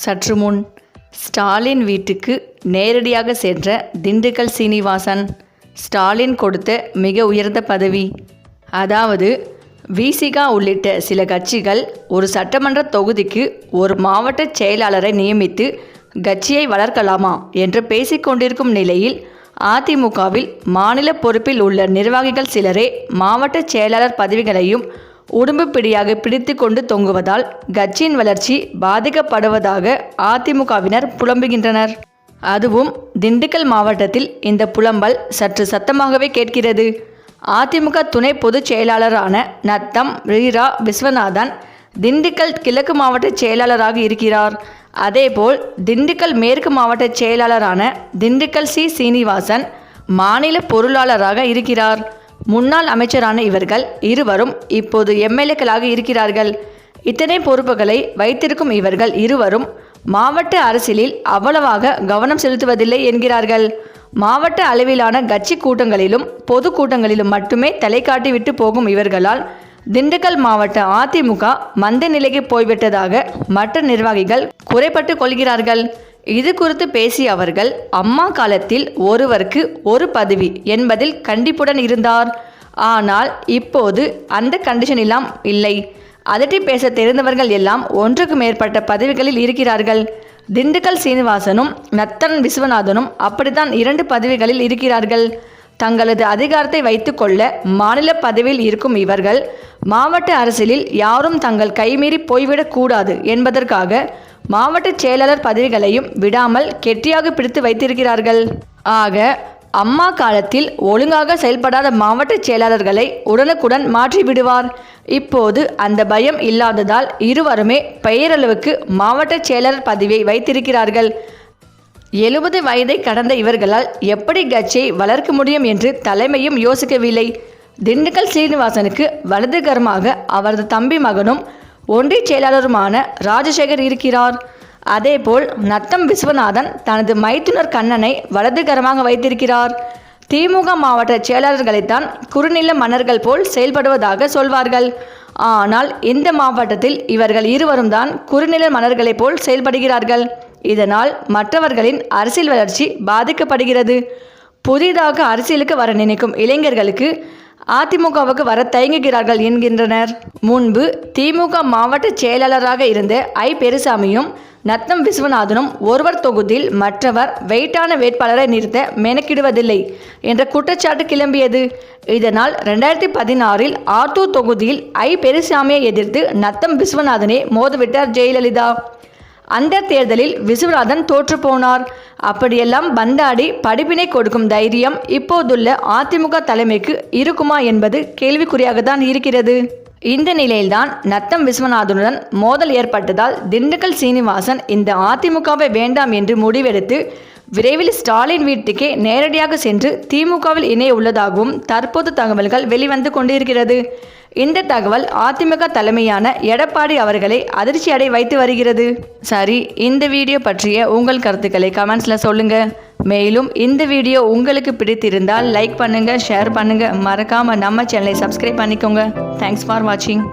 சற்று முன் ஸ்டாலின் வீட்டுக்கு நேரடியாக சென்ற திண்டுக்கல் சீனிவாசன் ஸ்டாலின் கொடுத்த மிக உயர்ந்த பதவி. அதாவது விசிகா உள்ளிட்ட சில கட்சிகள் ஒரு சட்டமன்ற தொகுதிக்கு ஒரு மாவட்ட செயலாளரை நியமித்து கட்சியை வளர்க்கலாமா என்று பேசிக்கொண்டிருக்கும் நிலையில் அதிமுகவில் மாநில பொறுப்பில் உள்ள நிர்வாகிகள் சிலரே மாவட்ட செயலாளர் பதவிகளையும் உடம்பு பிடியாக பிடித்து கொண்டு தொங்குவதால் கட்சியின் வளர்ச்சி பாதிக்கப்படுவதாக அதிமுகவினர் புலம்புகின்றனர். அதுவும் திண்டுக்கல் மாவட்டத்தில் இந்த புலம்பல் சற்று சத்தமாகவே கேட்கிறது. அதிமுக துணை பொதுச் செயலாளரான நத்தம் ரீரா விஸ்வநாதன் திண்டுக்கல் கிழக்கு மாவட்ட செயலாளராக இருக்கிறார். அதேபோல் திண்டுக்கல் மேற்கு மாவட்ட செயலாளரான திண்டுக்கல் சீனிவாசன் மாநில பொருளாளராக இருக்கிறார். முன்னாள் அமைச்சரான இவர்கள் இருவரும் இப்போது எம்எல்ஏக்களாக இருக்கிறார்கள். இத்தனை பொறுப்புகளை வைத்திருக்கும் இவர்கள் இருவரும் மாவட்ட அரசியலில் அவ்வளவாக கவனம் செலுத்துவதில்லை என்கிறார்கள். மாவட்ட அளவிலான கட்சி கூட்டங்களிலும் பொது கூட்டங்களிலும் மட்டுமே தலை காட்டிவிட்டு போகும் இவர்களால் திண்டுக்கல் மாவட்ட அதிமுக மந்த நிலைக்கு போய்விட்டதாக மற்ற நிர்வாகிகள் குறைபட்டு கொள்கிறார்கள். இது குறித்து பேசிய அவர்கள் அம்மா காலத்தில் ஒருவருக்கு ஒரு பதவி என்பதில் கண்டிப்புடன் இருந்தார். ஆனால் இப்போது அந்த கண்டிஷன் எல்லாம் இல்லை. அதட்டி பேச தெரிந்தவர்கள் எல்லாம் ஒன்றுக்கு மேற்பட்ட பதவிகளில் இருக்கிறார்கள். திண்டுக்கல் சீனிவாசனும் நத்தன் விஸ்வநாதனும் அப்படித்தான் 2 பதவிகளில் இருக்கிறார்கள். தங்களது அதிகாரத்தை வைத்துக்கொள்ள மாநில பதவியில் இருக்கும் இவர்கள் மாவட்ட அரசியலில் யாரும் தங்கள் கைமீறி போய்விடக்கூடாது என்பதற்காக மாவட்ட செயலாளர் பதவிகளையும் விடாமல் கெட்டியாக பிடித்து வைத்திருக்கிறார்கள். ஆக அம்மா காலத்தில் ஒழுங்காக செயல்படாத மாவட்ட செயலாளர்களை உடனுக்குடன் மாற்றி விடுவார். இப்போது அந்த பயம் இல்லாததால் இருவருமே பெயரளவுக்கு மாவட்ட செயலாளர் பதவியை வைத்திருக்கிறார்கள். 70 வயதை கடந்த இவர்களால் எப்படி கட்சியை வளர்க்க முடியும் என்று தலைமையும் யோசிக்கவில்லை. திண்டுக்கல் சீனிவாசனுக்கு வலதுகரமாக அவரது தம்பி மகனும் ஒன்றிய செயலாளருமான ராஜசேகர் இருக்கிறார். அதேபோல் நத்தம் விஸ்வநாதன் தனது மைத்துனர் கண்ணனை வலதுகரமாக வைத்திருக்கிறார். திமுக மாவட்ட செயலாளர்களைத்தான் குறுநில மன்னர்கள் போல் செயல்படுவதாக சொல்வார்கள். ஆனால் இந்த மாவட்டத்தில் இவர்கள் இருவரும் தான் குறுநில மன்னர்களைப் போல் செயல்படுகிறார்கள். இதனால் மற்றவர்களின் அரசியல் வளர்ச்சி பாதிக்கப்படுகிறது. புதிதாக அரசியலுக்கு வர நினைக்கும் இளைஞர்களுக்கு அதிமுகவுக்கு வர தயங்குகிறார்கள் என்கின்றனர். முன்பு திமுக மாவட்ட செயலாளராக இருந்த பெருசாமியும் நத்தம் விஸ்வநாதனும் ஒருவர் தொகுதியில் மற்றவர் வெயிட்டான வேட்பாளரை நிறுத்த மெனக்கிடுவதில்லை என்ற குற்றச்சாட்டு கிளம்பியது. இதனால் 2016இல் ஆத்தூர் தொகுதியில் பெருசாமியை எதிர்த்து நத்தம் விஸ்வநாதனே மோதவிட்டார் ஜெயலலிதா. அந்த தேர்தலில் விஸ்வநாதன் தோற்று போனார். அப்படியெல்லாம் பந்தாடி படிப்பினை கொடுக்கும் தைரியம் இப்போதுள்ள அதிமுக தலைமைக்கு இருக்குமா என்பது கேள்விக்குறியாகத்தான் இருக்கிறது. இந்த நிலையில்தான் நத்தம் விஸ்வநாதனுடன் மோதல் ஏற்பட்டதால் திண்டுக்கல் சீனிவாசன் இந்த அதிமுகவை வேண்டாம் என்று முடிவெடுத்து விரைவில் ஸ்டாலின் வீட்டுக்கே நேரடியாக சென்று திமுகவில் இணைய உள்ளதாகவும் தற்போது தகவல்கள் வெளிவந்து கொண்டிருக்கிறது. இந்த தகவல் அதிமுக தலைமையான எடப்பாடி அவர்களை அதிர்ச்சி அடை வைத்து வருகிறது. சரி, இந்த வீடியோ பற்றிய உங்கள் கருத்துக்களை கமெண்ட்ஸில் சொல்லுங்கள். மேலும் இந்த வீடியோ உங்களுக்கு பிடித்திருந்தால் லைக் பண்ணுங்கள், ஷேர் பண்ணுங்கள். மறக்காமல் நம்ம சேனலை சப்ஸ்கிரைப் பண்ணிக்கோங்க. தேங்க்ஸ் ஃபார் வாட்சிங்.